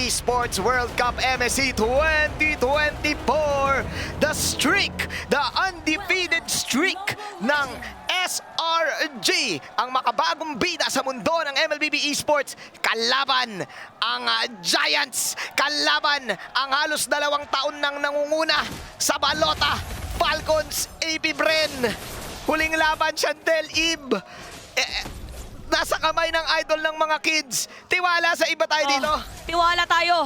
Esports World Cup MSC 2024. The streak, the undefeated streak ng SRG, ang makabagong bida sa mundo ng MLBB Esports, kalaban ang Giants, kalaban ang halos 2 taon nang nangunguna sa balota, Falcons, AP Bren. Huling laban, Chantel, Ib. Nasa kamay ng idol ng mga kids. Tiwala sa iba tayo dito. Tiwala tayo.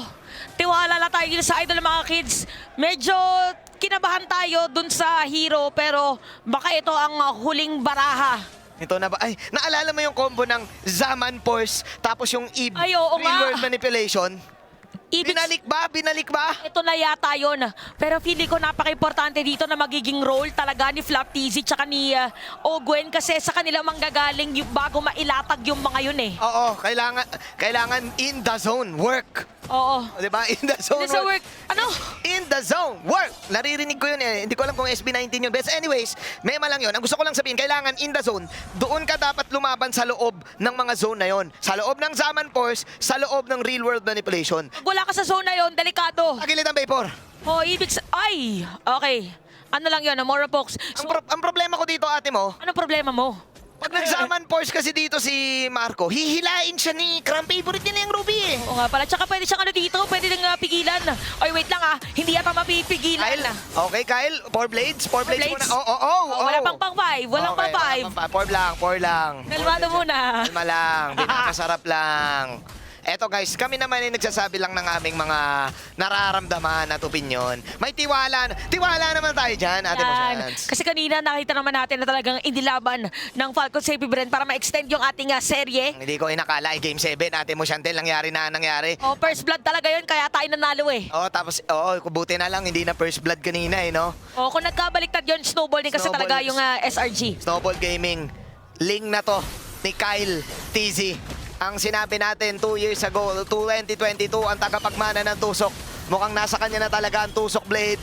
Tiwala lang tayo dito sa idol ng mga kids. Medyo kinabahan tayo dun sa hero, pero baka ito ang huling baraha. Ito na ba? Ay, naalala mo yung combo ng Zaman Force, tapos yung Ib, Ay, oo Real nga. World Manipulation? Binalik ba? Binalik ba? Ito na yata yun. Pero feeling ko napaka-importante dito na magiging role talaga ni Flap TZ tsaka ni Ogwen, kasi sa kanila manggagaling yung bago mailatag yung mga yun eh. Oo, kailangan in the zone, work. Oo. O, diba? In the zone, This work. Ano? In the zone, work. Naririnig ko yun eh. Hindi ko alam kung SB19 yun. But anyways, mema lang yun. Ang gusto ko lang sabihin, kailangan in the zone, doon ka dapat lumaban sa loob ng mga zone na yun. Sa loob ng Zaman Force, sa loob ng Real World Manipulation. Pag wala ka sa zone na yun, delikado. Tagilid ang Vapor. Oh, ay! Okay. Ano lang yun, Mora Fox. So, Ang problema ko dito, ate mo, anong problema mo? pag nag-Zaman Force kasi dito si Marco, hihilain siya ni Cram. Favorite niya na yung Ruby eh. Oo nga pala. Tsaka pwede siyang ano dito, pwede nang pigilan. Oy, wait lang hindi yata mapipigilan. Kyle, okay Kyle, 4 blades? 4 blades blades? muna. Oo. Wala pang 5. Walang pang 5. 4 lang. Kalmado muna. Kalma lang, pinakasarap lang. Eto guys, kami naman ay nagsasabi lang ng aming mga nararamdaman at opinyon. May tiwala naman tayo dyan, ate mo Yan. Shans. Kasi kanina nakita naman natin na talagang inilaban ng Falcons Safety Brand para ma-extend yung ating serye. Hindi ko inakala, Game 7, ate mo Chantel, nangyari. Oh, first blood talaga yun, kaya tayo nanalo eh. Tapos, buti na lang, hindi na first blood kanina eh, no? Oh, kung nagkabaliktad yun, snowball din kasi Snowball. talaga yung SRG. Snowball Gaming, link na to ni Kyle TZ. Ang sinabi natin 2 years ago, 2022, ang tagapagmana ng tusok. Mukhang nasa kanya na talaga ang tusok blade.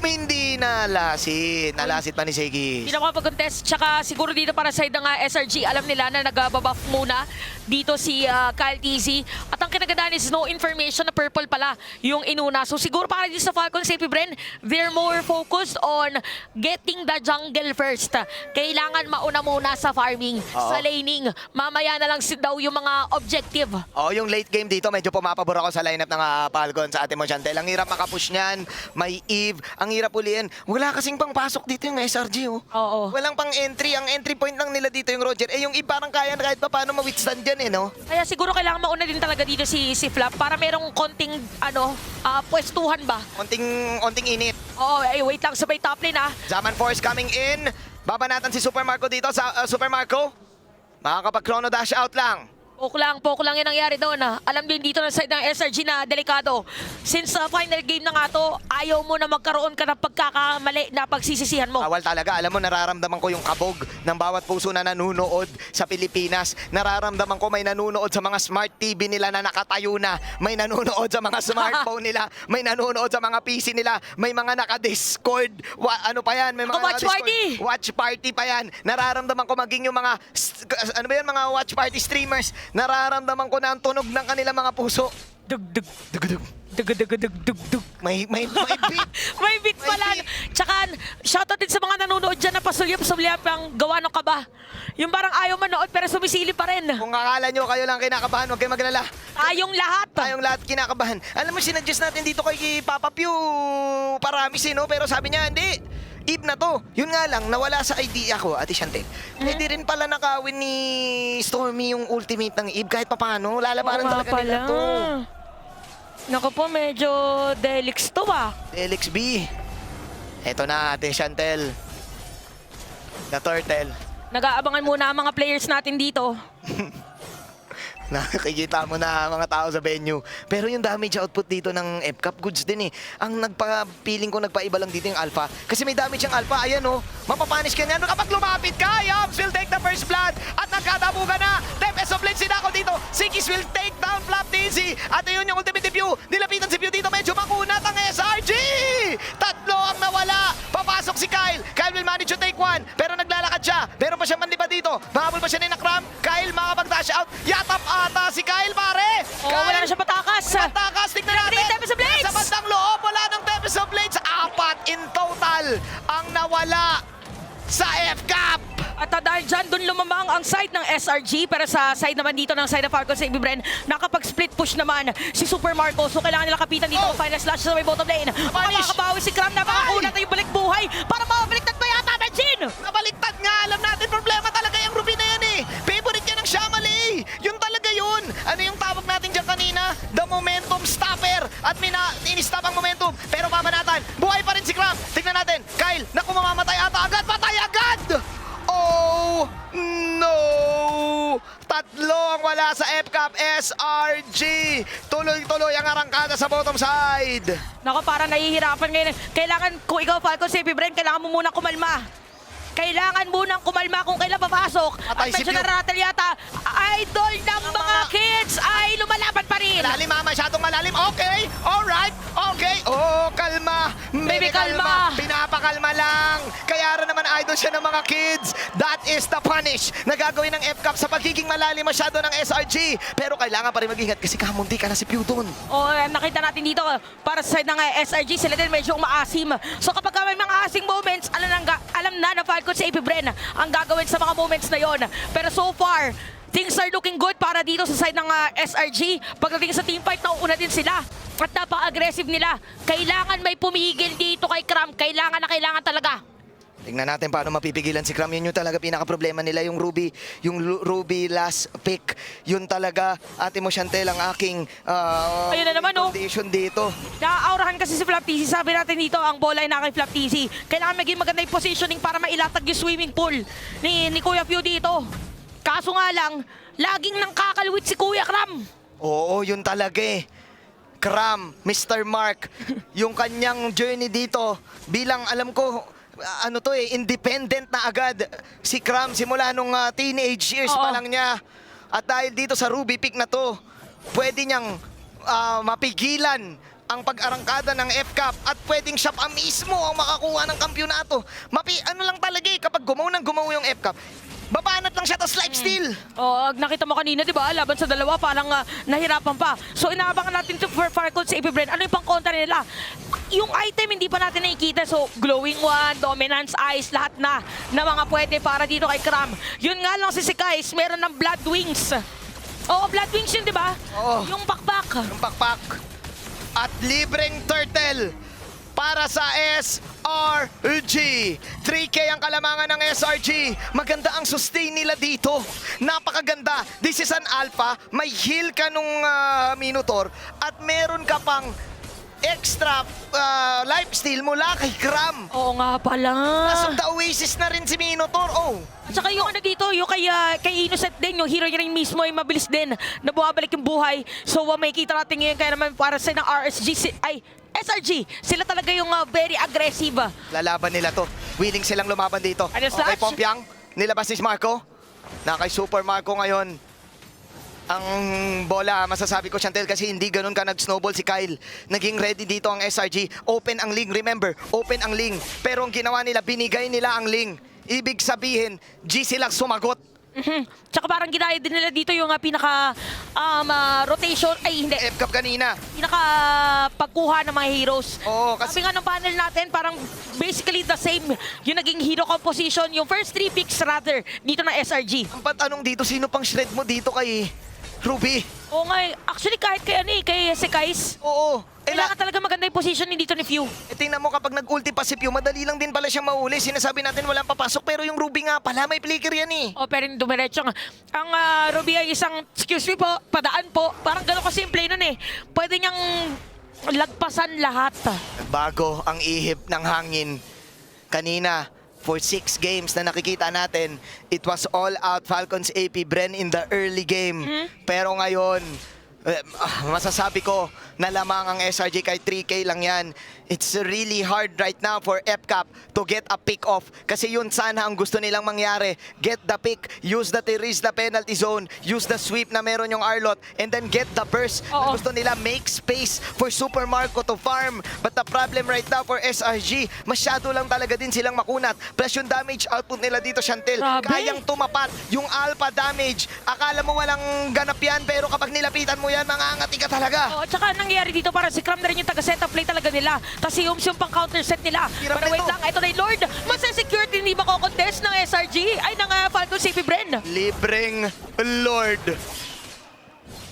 Hindi nalasit. Nalasit pa ni Segi. Hindi na makapag-contest. Tsaka siguro dito para sa ng SRG, alam nila na nag-buff muna dito si Kyle TZ. At ang kinagandaan is no information na purple pala yung inuna. So siguro para dito sa Falcon Safety Brand, they're more focused on getting the jungle first. Kailangan mauna muna sa farming, sa laning. Mamaya na lang daw yung mga objective. Yung late game dito, medyo pumapabor ako sa lineup ng Falcon sa ating mo Chantel. Ang hirap makapush niyan. May Eve. Ang hirap uliin. Wala kasing pang pasok dito yung SRG, oh. Oo. Walang pang entry. Ang entry point lang nila dito yung Roger. Yung Eve parang kaya kahit pa paano ma-withstand dyan, eh, no? Kaya siguro kailangan mauna din talaga dito si Flap para merong konting pwestuhan ba. Onting init. Oo, wait lang, sabay top lane Zaman Force coming in. Babanatan si Super Marco dito sa Super Marco. Makakapag-chrono dash out lang. Poke lang yung nangyari doon. Alam din dito na side ng SRG na delikado. Since final game na nga to, ayaw mo na magkaroon ka ng pagkakamali na pagsisisihan mo. Bawal talaga. Alam mo, nararamdaman ko yung kabog ng bawat puso na nanunood sa Pilipinas. Nararamdaman ko may nanunood sa mga smart TV nila na nakatayo na. May nanunood sa mga smartphone nila. May nanunood sa mga PC nila. May mga naka-Discord. Ano pa yan? May mga Watch party! Watch party pa yan. Nararamdaman ko maging yung mga, ano ba yan, mga watch party streamers. Nararamdaman ko na ang tunog ng kanilang mga puso. Dug-dug. Dugdug. Dug-dug-dug-dug-dug. May beat. May beat pala. Tsaka, shoutout din sa mga nanonood dyan na pasulyap-sulyap ang gawa ng kaba. Yung parang ayaw manood pero sumisili pa rin. Kung akala nyo kayo lang kinakabahan, huwag kayo maglala. Tayong lahat. Tayong lahat kinakabahan. Alam mo, sinadjust natin dito kay Papa Pew Paramis, no? Pero sabi niya, hindi. Eve na to. Yun nga lang, nawala sa idea ko, Ate Chantel. Pwede rin pala nakawin ni Stormy yung ultimate ng Eve kahit pa paano. Lalabanan talaga nila to. Naku po, medyo delix to LXB. Eto na, Ate Chantel. The Turtle. Nag-aabangan muna ang mga players natin dito. Nakikita mo na mga tao sa venue. Pero yung damage output dito ng FCAP, goods din eh. Ang nagpa-feeling ko nagpaiba lang dito yung Alpha. Kasi may damage yung Alpha, ayan oh. Mapapanish ka niyan. Kapag lumapit ka, Yobs will take the first blood. At nagkadabugan na. Tempest of Blitz sinako dito. Sikis will take down Flap TZ. At ayun yung ultimate view. Nilapitan si Pew dito. Medyo makunat ang SRG. Tatlo ang nawala. Papasok si Kyle. Kyle will manage to take one. Pero naglalakad siya. Meron pa siya manlipa dito. Mahabol pa siya ni Nakram. Kyle makapag-dash out. Yatap ata si Kyle, pare. Wala na siya patakas. Patakas. lumamang ang side ng SRG, pero sa side naman dito ng side of Falcons sa Bren, nakapag-split push naman si Super Marco. So kailangan nila kapitan dito ang final slash sa may bottom lane. Makakabawi si Cram na makakulat na yung balik buhay para mabaliktad pa yata, Benjin! Nabaliktad nga, alam natin problema talaga yung Ruby na yan eh. Favorite niya ng Shamali. Yun talaga yun. Ano yung tawag natin dyan kanina? The momentum stopper. At in-stop ang momentum. Pero babanatan, buhay pa rin si Cram. Tignan natin, Kyle, naku mamamatay ata agad. Patay agad! Oh, no! Tatlo ang wala sa FCAP SRG. Tuloy-tuloy ang arangkada sa bottom side. Nako, parang nahihirapan ngayon. Kailangan, kung ikaw Falcons sa Bren, kailangan mo muna kumalma. Kailangan munang kumalma kung kailan papasok. Patay At si medyo Pew. naratel yata. Idol ng mga kids ay lumalaban pa rin. Malalim, masyadong malalim. Okay, alright, okay. Oh, kalma. Baby, kalma. Pinapakalma lang. Kaya rin naman idol siya ng mga kids. That is the punish na gagawin ng FCAP sa pagiging malalim masyado ng SRG. Pero kailangan pa rin mag-ingat kasi kamunti ka na si Pew doon. O, nakita natin dito, para sa side ng SRG, sila din medyo umaasim. So kapag may mga asing moments, alam na Falcons sa Bren ang gagawin sa mga moments na yon. Pero so far, things are looking good para dito sa side ng SRG. Pagdating sa team fight, nauuna din sila. At napaka-aggressive nila. Kailangan may pumigil dito kay Cram. Kailangan na kailangan talaga. Tingnan natin paano mapipigilan si Cram. Yun yung talaga pinaka-problema nila, yung Ruby. Yung Ruby last pick. Yun talaga, Ate Mo Chantel, ang aking Ayun na naman, oh. condition dito. Naaurahan kasi si Flap TC. Sabi natin dito, ang bola ay na kay Flap TC. Kailangan maging maganda yung positioning para mailatag yung swimming pool ni Kuya Pew dito. Kaso nga lang, laging nang kakalwit si Kuya Cram. Oo, yun talaga eh. Cram, Mr. Mark, yung kanyang journey dito bilang alam ko, ano to eh, independent na agad si Cram simula nung teenage years Oo. pa lang niya. At dahil dito sa Ruby pick na to, pwede niyang mapigilan ang pag-arangkada ng FCAP at pwedeng siya pa mismo ang makakuha ng kampyonato. Ano lang talaga eh, kapag gumaw yung FCAP, babanat lang siya, tas life steal. Oh, nakita mo kanina, di ba? Laban sa dalawa, parang nahirapan pa. So, inaabangan natin to for Falcons sa Bren. Ano yung pang-kontra nila? Yung item, hindi pa natin nakikita. So, glowing one, dominance eyes, lahat na mga pwede para dito kay Cram. Yun nga lang si Kais, meron ng blood wings. Oo, blood wings yun, di ba? Oo. Yung pakpak. Yung pakpak. At libreng turtle para sa SRG. 3K ang kalamangan ng SRG. Maganda ang sustain nila dito. Napakaganda. This is an alpha. May heal ka nung Minotaur. At meron ka pang extra life steal mula kay Cram. Oo nga pala. Nasa the Oasis na rin si Minotaur. Oh. At saka yung ano dito, yung kay Innocent din, yung hero niya rin mismo ay mabilis din na bumabalik yung buhay. So may kita natin ngayon kaya naman para sa ng SRG, sila talaga yung very aggressive. Lalaban nila to. Willing silang lumaban dito. Ano, Okay, Slash? Pompiang. Nilabas ni Marco. Na kay Super Marco ngayon. Ang bola, masasabi ko, Chantel, kasi hindi ganun ka nag-snowball si Kyle. Naging ready dito ang SRG. Open ang link, remember, open ang link. Pero ang ginawa nila, binigay nila ang link. Ibig sabihin, G silang sumagot. Tsaka parang ginaya din nila dito yung rotation, ay hindi, FCAP kanina. pinaka pagkuha ng mga heroes. Oo, kasi Sabi nga ng panel natin, parang basically the same yung naging hero composition, yung first 3 picks rather, dito na SRG. ang patanong dito, sino pang shred mo dito kay Ruby? Oo nga, actually kahit kay si Kais, Oo. kailangan talaga maganda yung position dito ni Few. Tingnan mo kapag nag-ulti pa si Pew, madali lang din pala siyang mahuli. Sinasabi natin walang papasok, pero yung Ruby nga pala, may flicker yan eh. O pero yung dumiretso nga. Ang Ruby ay isang, excuse me po, padaan po. Parang gano'n kasimple nun eh. Pwede niyang lagpasan lahat. Bago ang ihip ng hangin. Kanina, for 6 games na nakikita natin, it was all out Falcons AP Bren in the early game. Pero ngayon, masasabi ko na lamang ang SRG kay 3K lang yan. It's really hard right now for FCAP to get a pick off. Kasi yun sana ang gusto nilang mangyari. Get the pick, use the Therese the penalty zone, use the sweep na meron yung Arlot, and then get the burst. Na Oo. gusto nila make space for Super Marco to farm. But the problem right now for SRG, masyado lang talaga din silang makunat. Plus yung damage output nila dito, Chantel, Grabe. kayang tumapat yung alpha damage. Akala mo walang ganap yan, pero kapag nilapitan mo yan, mangangati ka talaga. O, tsaka nangyayari dito para si Cram na rin yung taga-setup play talaga nila. Tapos si Yums yung pang-counter set nila. Hirap Pero wait nito. lang, ito na yung Lord. Masasecurity hindi ba contest ng SRG? Ay, ng Falcon CP Bren. Libreng Lord.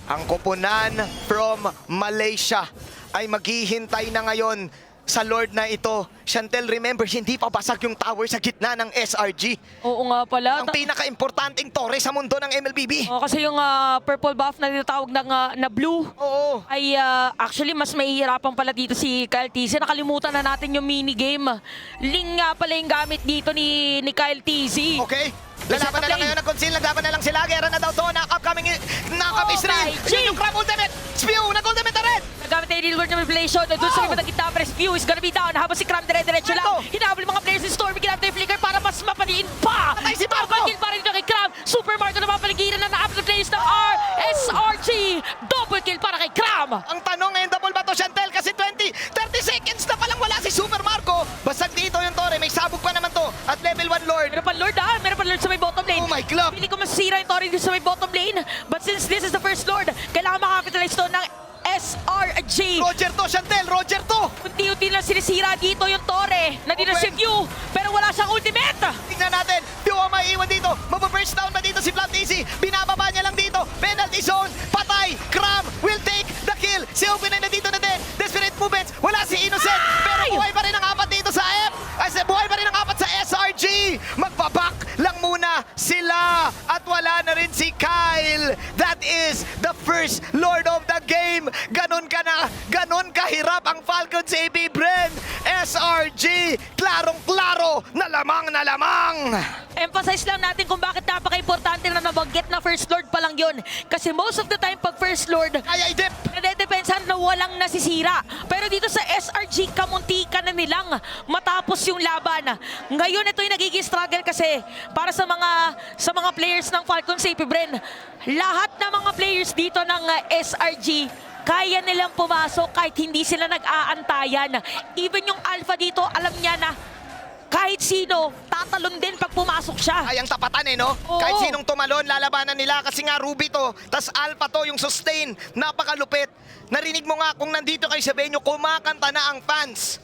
Ang koponan from Malaysia ay maghihintay na ngayon sa Lord na ito. Chantel, remember, hindi pa basag yung tower sa gitna ng SRG. Oo nga pala. Ang pinaka-importanting tore sa mundo ng MLBB. Oh, kasi yung purple buff na tinatawag ng na blue Oo. ay actually mas mahihirapan pala dito si Kyle TZ. Nakalimutan na natin yung minigame. Ling nga pala yung gamit dito ni Kyle TZ. Okay. Lalaban na lang ngayon ng Conceal. Naglaban na lang sila. Gera na daw to. Upcoming Israel. Okay, Yun yung Crab Ultimate. Spew. Nag-ultimate na rin. Nagamit na yung Real World Manipulation. Doon sa iba nagkita. Rescue is gonna be down. Habang si Cram dire-diretso lang. Hinahabol yung mga players ni Stormy. Ginamit na yung flicker para mas mapaliin pa. Patay si Marco. Kill pa rin dito kay Cram. Super Marco na mapaligiran na na-up na players ng SRG. Double kill para kay Cram. Ang tanong ngayon, double ba to, Chantel? Kasi 30 seconds na palang wala si Super Marco. Basag dito yung Torre. May sabog pa naman to. At level 1 Lord. Meron pa Lord Meron pa Lord sa may bottom lane. Oh my God. Pili ko masira yung Torre dito sa may bottom lane. But since this is the first Lord, kailangan makapitalize to ng SRG. Roger to, Chantel. Roger to. Unti-unti lang sinisira dito yung Torre. Nandito Okay. si View, pero wala siyang ultimate. Tingnan natin. Pew ang maiiwan dito. Mababurst down ba dito si Flat Easy? Binababa niya lang dito. Penalty zone. Patay. Cram will take the kill. Si Open ay nandito na din. Desperate movements. Wala si Innocent. Pero buhay pa rin ang apat dito sa F. Buhay pa rin ang apat sa SRG. Magbaback lang muna sila. At wala na rin si Kyle. That is the first Lord of the game. Ganon kahirap ang Falcons AP Bren. SRG. Klarong-klaro. Na lamang. Emphasize lang natin kung bakit napaka-importante na nabanggit na First Lord pa lang yun. Kasi most of the time, pag First Lord, Kaya i-dip. nade-depensahan na walang nasisira. Pero dito sa SRG, kamuntikan na nilang matapos yung laban. Ngayon, ito yung nagiging struggle kasi para sa mga players ng Falcon CP Bren. Lahat ng mga players dito ng SRG, kaya nilang pumasok kahit hindi sila nag-aantayan. Even yung Alpha dito, alam niya na kahit sino, tatalon din pag pumasok siya. Ay, ang tapatan no? Oo. Kahit sinong tumalon, lalabanan nila kasi nga Ruby to, tas Alpha to, yung sustain, napakalupit. Narinig mo nga kung nandito kayo sa venue, kumakanta na ang fans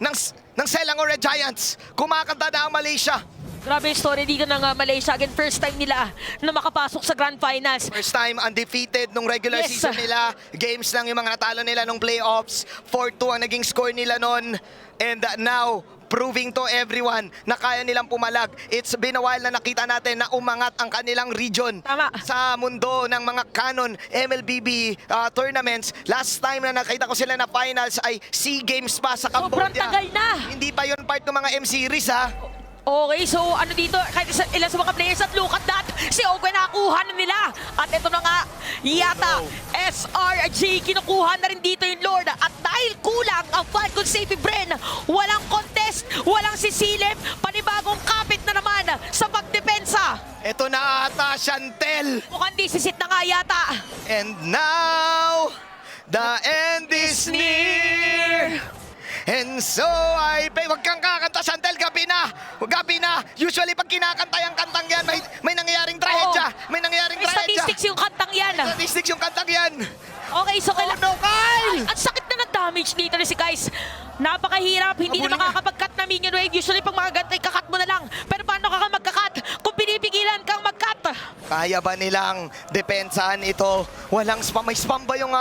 ng Selangor Red Giants. Kumakanta na ang Malaysia. Grabe yung story dito ng Malaysia. Again, first time nila na makapasok sa Grand Finals. First time undefeated nung regular Yes. season nila. Games lang yung mga natalo nila nung playoffs. 4-2 ang naging score nila nun. And now, proving to everyone na kaya nilang pumalag. It's been a while na nakita natin na umangat ang kanilang region. Tama. Sa mundo ng mga canon MLBB tournaments. Last time na nakita ko sila na finals ay SEA Games pa sa Cambodia. Sobrang tagal na. Hindi pa yun part ng mga M-Series ha. Okay, so ano dito, kahit ilan sa mga players at look at that, si Ogwen nakakuha na nila. At ito na nga, yata, SRG, kinukuha na rin dito yung Lord. At dahil kulang ang Falcon CP Bren, walang contest, walang sisilip, panibagong kapit na naman sa pagdepensa. Ito na ata, Chantel. Mukhang disisit na nga yata. And now, the end is near. And so, wag kang kakanta, Chantel, gabi na. Usually, pag kinakanta yung kantang yan, may nangyayaring trahedya. May nangyayaring May trahedya. statistics yung kantang yan. Statistics yung kantang yan. Okay, so kailangan... no, Kyle! Ang sakit na ng damage dito ni si Guys. Napakahirap, hindi na Habulin makakapag-cut na minion wave. Usually pag mga ganito, kakat mo na lang. Pero paano ka mag-cut? Kung pinipigilan kang mag-cut. Kaya ba nilang depensahan ito? Walang spam. May spam ba yung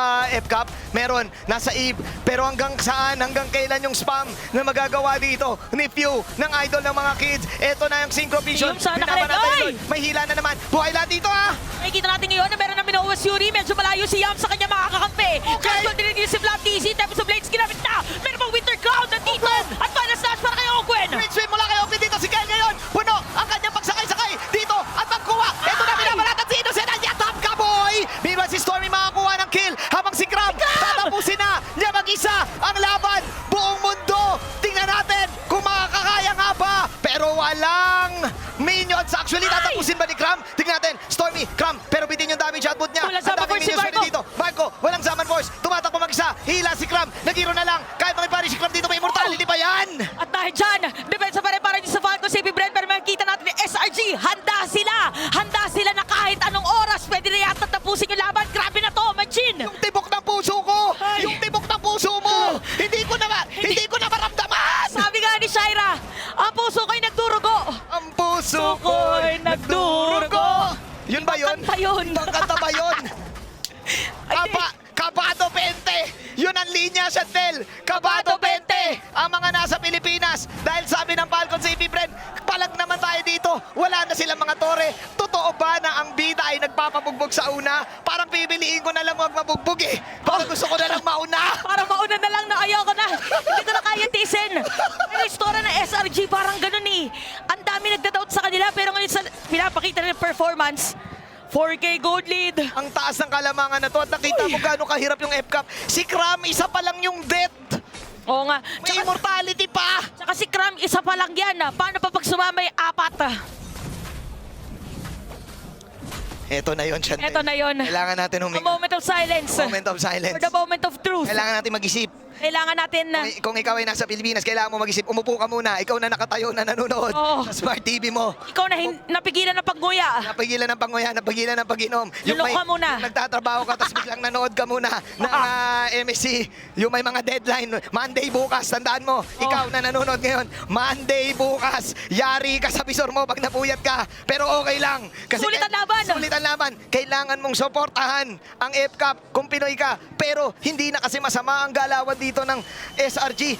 F-Cup? Meron. Nasa Eve. Pero hanggang saan? Hanggang kailan yung spam na magagawa dito? Ni Pew, ng idol ng mga kids. Ito na yung Synchro Vision. Yung sana Binaban ka rin. natin Ay! yun. May hila na naman. Buhay lahat dito Nakikita natin ngayon na meron na Minowas Yuri. Medyo malayo si Yam sa kanya mga kakampi. Okay. Kaso din din si Flat TZ. Tapos sa Blades ginamit na. Meron pang Winter Cloud na dito. At final slash para kay Ogwen. Great swim mula kay Open dito si Kyle ngayon. Puno ang kanyang pagsakay-sakay dito at magkuha. Ito na binabalatan si Innocent. Ang yatap ka, boy! Meanwhile si Stormy makakuha ng kill habang si Cram tatapusin na niya mag-isa ang laban. Buong mundo. Tingnan natin kung makakakaya nga ba. Pero walang minions. Actually, tatapusin ba ni Cram? Tingnan natin. Stormy, Cram. Pero bitin yung damage output niya. Walang Ang summon daming force si minions Marco. dito. Marco, walang summon force. Tumatakbo mag-isa. Hila si Cram. Nagiro na lang. Kahit makipari si Cram dito, may immortality pa yan. At dahil dyan, depensa pa rin para din sa Falcon CP Bren. Pero makikita natin ni SRG, handa sila na kahit anong oras pwede na yata tapusin yung laban. Grabe na to, Majin! Yung tibok ng puso ko! Ay. Yung tibok ng puso mo! Hindi ko na maramdaman! Sabi nga ni Shaira, ang puso ko'y nagdurugo. Ang puso ko'y nagdurugo. Yun ba yun? Kanta yun. Ibang kanta ba yun? Ay, Kabado 20! Yun ang linya, Chantel! Kabado 20! Ang mga nasa Pilipinas, dahil sabi ng Falcons AP Bren, palag naman tayo dito, wala na silang mga tore. Totoo ba na ang bida ay nagpapabugbog sa una? Parang pipiliin ko na lang wag mabugbog eh. Parang gusto ko na lang mauna. Para mauna na lang na ayoko na. Hindi ko na kaya tisin. Pero yung story ng SRG parang ganun eh. Ang dami nagda-doubt sa kanila pero ngayon sa pinapakita ng performance, 4K gold lead. Ang taas ng kalamangan na to at nakita mo gaano kahirap yung F-Cup. Si Cram, isa pa lang yung death. Oo nga. May immortality pa. Tsaka si Cram, isa pa lang yan. Paano pa pag sumamay apat? Eto na yun, Chantel. Eto na yun. Kailangan natin A huminga. moment of silence. Moment of silence. For the moment of truth. Kailangan natin mag-isip. Kailangan natin na... Kung ikaw ay nasa Pilipinas, kailangan mo mag-isip. Umupo ka muna. Ikaw na nakatayo na nanonood Oo. sa smart TV mo. Ikaw na napigilan ng pagguya. Napigilan ng panguya, napigilan ng pag-inom. Lulok ka muna. Yung nagtatrabaho ka, tapos biglang nanood ka muna ng MSC. Yung may mga deadline. Monday bukas, tandaan mo. Ikaw na nanonood ngayon, Monday bukas. Yari ka sa visor mo pag napuyat ka. Pero okay lang. Sulit ang laban. Sulit ang laban. Kailangan mong suportahan ang F-Cup kung Pinoy ka. Pero hindi na kasi masama ang galawan dito ng SRG.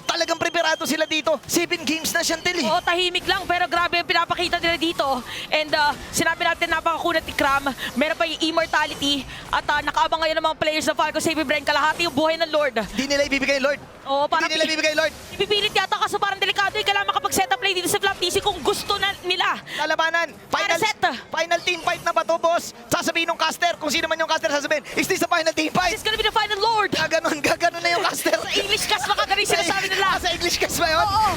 Talagang preparado sila dito. 7 games na, Chantel. Oo, tahimik lang pero grabe yung pinapakita nila dito. And sinabi natin napakakunat ni Cram. Meron pa yung immortality at nakaabang ngayon ng mga players ng Falcons Saving Brain. Kalahati yung buhay ng Lord. Di nila ibibigay, Lord. Oo, Di nila ibibigay, Lord. ipipilit yata kaso parang delikado yung kailangan makapag-set up play dito sa Flap TC kung gusto na nila. Lalabanan. Para set. Final team fight na ba to, boss? Sasabihin ng caster, kung sino man yung caster sasabihin, is this the final team fight? It's gonna be the final Lord. Gaganon na yung caster. Sa English cast makagaling sinasabi nila. Sa English cast ba yun? Oo.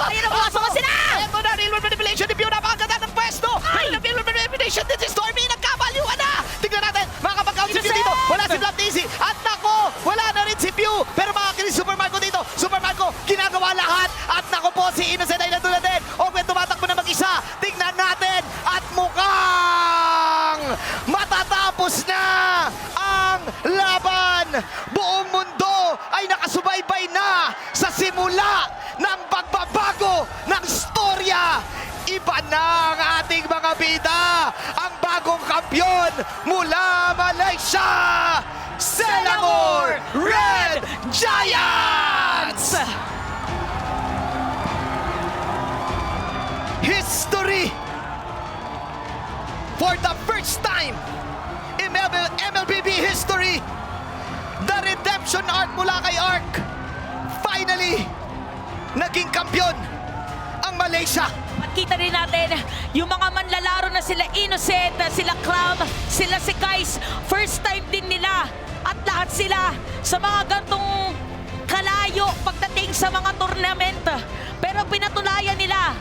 Ayun na pumasok na sila. Eto na, real world manipulation. If yun, napakaganda ng pwesto. Ay! Real world manipulation. This is Stormy. Nagkabaliwan na. Tignan natin. Makakapag-count si Pew Innocent! dito. Wala si Flap Daisy. At nako, wala na rin si Pew. Pero makakinig Super Marco dito. Super Marco, ginagawa lahat. At nako po, si Innocent ay nandun na din. Ogwen tumatakbo na mag-isa. Tignan natin. At mukhang matatapos na ang laban. Buong mundo ay nakasubaybay na sa simula ng pagbabago ng storya. Iba na ang ating mga bida. Ang bagong kampyon mula Malaysia, Selangor Red Giants! History! For the first time in MLBB history, the redemption arc mula kay Arc, finally, naging kampyon ang Malaysia. At kita rin natin, yung mga manlalaro na sila Innocent, sila Cram, sila si Kais, first time din nila. At lahat sila sa mga gantong kalayo pagdating sa mga tournament. Pero pinatulayan nila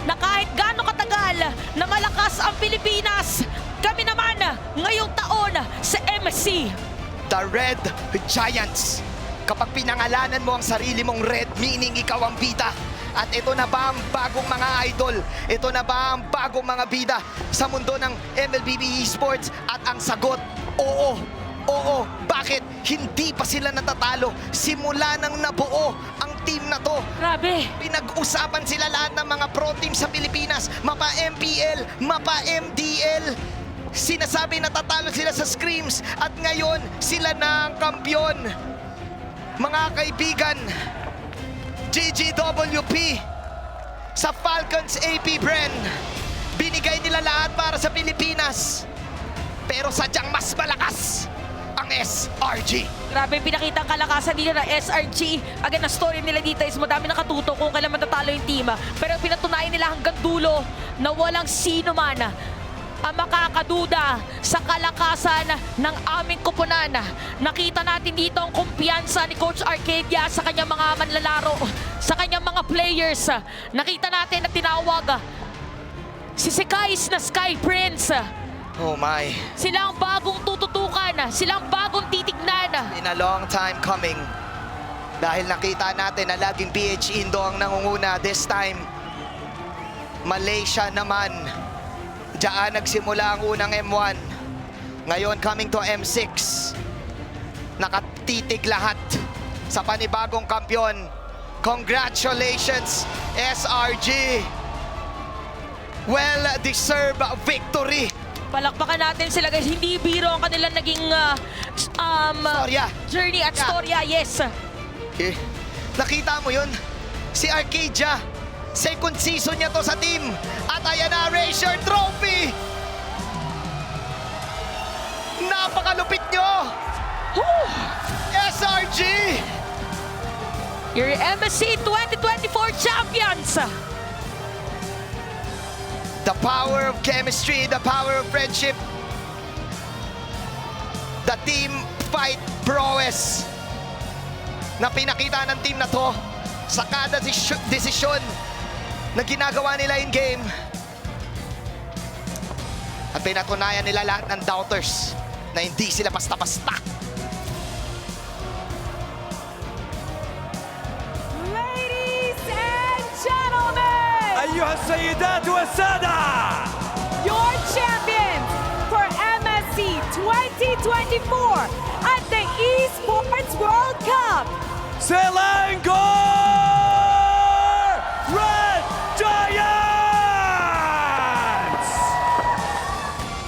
na kahit gaano katagal na malakas ang Pilipinas, kami naman ngayong taon sa MSC. The Red Giants. Kapag pinangalanan mo ang sarili mong red, meaning ikaw ang bida. At ito na ba ang bagong mga idol? Ito na ba ang bagong mga bida sa mundo ng MLBB Esports? At ang sagot, oo. Oo. Bakit? Hindi pa sila natatalo. Simula nang nabuo ang team na to. Grabe. Pinag-usapan sila lahat ng mga pro team sa Pilipinas. Mapa MPL, mapa MDL. Sinasabi na tatalo sila sa scrims. At ngayon, sila na ang kampyon. Mga kaibigan, GGWP sa Falcons AP Bren. Binigay nila lahat para sa Pilipinas. Pero sadyang mas malakas ang SRG. Grabe yung pinakita ang kalakasan dito ng SRG. Again, ang story nila dito is madami nakatuto kung kailan matatalo yung team. Pero pinatunayan nila hanggang dulo na walang sino man ang makakaduda sa kalakasan ng aming kupunan. Nakita natin dito ang kumpiyansa ni Coach Arcadia sa kanyang mga manlalaro, sa kanyang mga players. Nakita natin na tinawag si Kais na Sky Prince. Oh my. Sila ang bagong tututukan, sila ang bagong titignan. In a long time coming. Dahil nakita natin na laging PH Indo ang nangunguna. This time, Malaysia naman. Diyan nagsimula ang unang M1. Ngayon coming to M6. Nakatitig lahat sa panibagong kampyon. Congratulations, SRG! Well-deserved victory. Palakpakan natin sila guys. Hindi biro ang kanilang naging Storya. journey at Yeah. storya. Yes. Eh, nakita mo yun? Si Arcadia, second season niya to sa team. At ayan na, Razor Trophy! Napakalupit nyo! SRG! Your MSC 2024 champions. The power of chemistry, the power of friendship. The team fight prowess na pinakita ng team na to sa kada desisyon na ginagawa nila in game. At pinatunayan nila lahat ng doubters na hindi sila basta-basta. Ladies and gentlemen, أيها السيدات والسادة your champions for MSC 2024 at the Esports World Cup. Selangor Red Giants!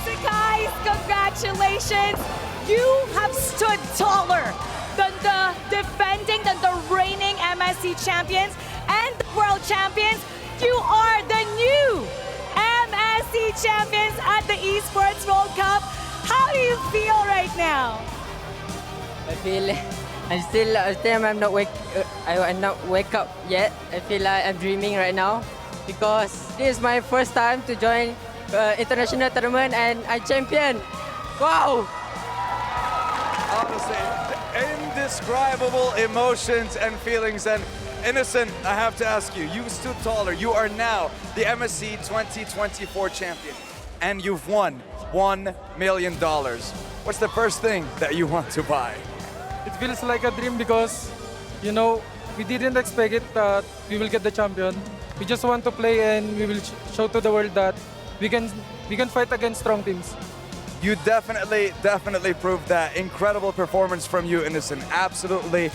So guys, congratulations. You have stood taller than the defending, than the reigning MSC champions and the world champions. You are the new MSC champions at the Esports World Cup. How do you feel right now? I feel I'm not wake up yet. I feel like I'm dreaming right now because this is my first time to join international tournament and I champion. Wow! Honestly, indescribable emotions and feelings. And Innocent, I have to ask you, you stood taller. You are now the MSC 2024 champion and you've won $1 million. What's the first thing that you want to buy? It feels like a dream because, you know, we didn't expect it that we will get the champion. We just want to play and we will show to the world that we can fight against strong teams. You definitely proved that. Incredible performance from you, Innocent. Absolutely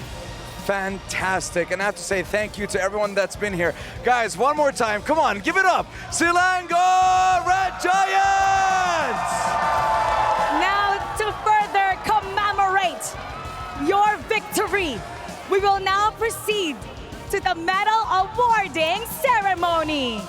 fantastic. And I have to say thank you to everyone that's been here. Guys, one more time, come on, give it up. Selangor Red Giants! Now, to further commemorate your victory, we will now proceed to the medal awarding ceremony.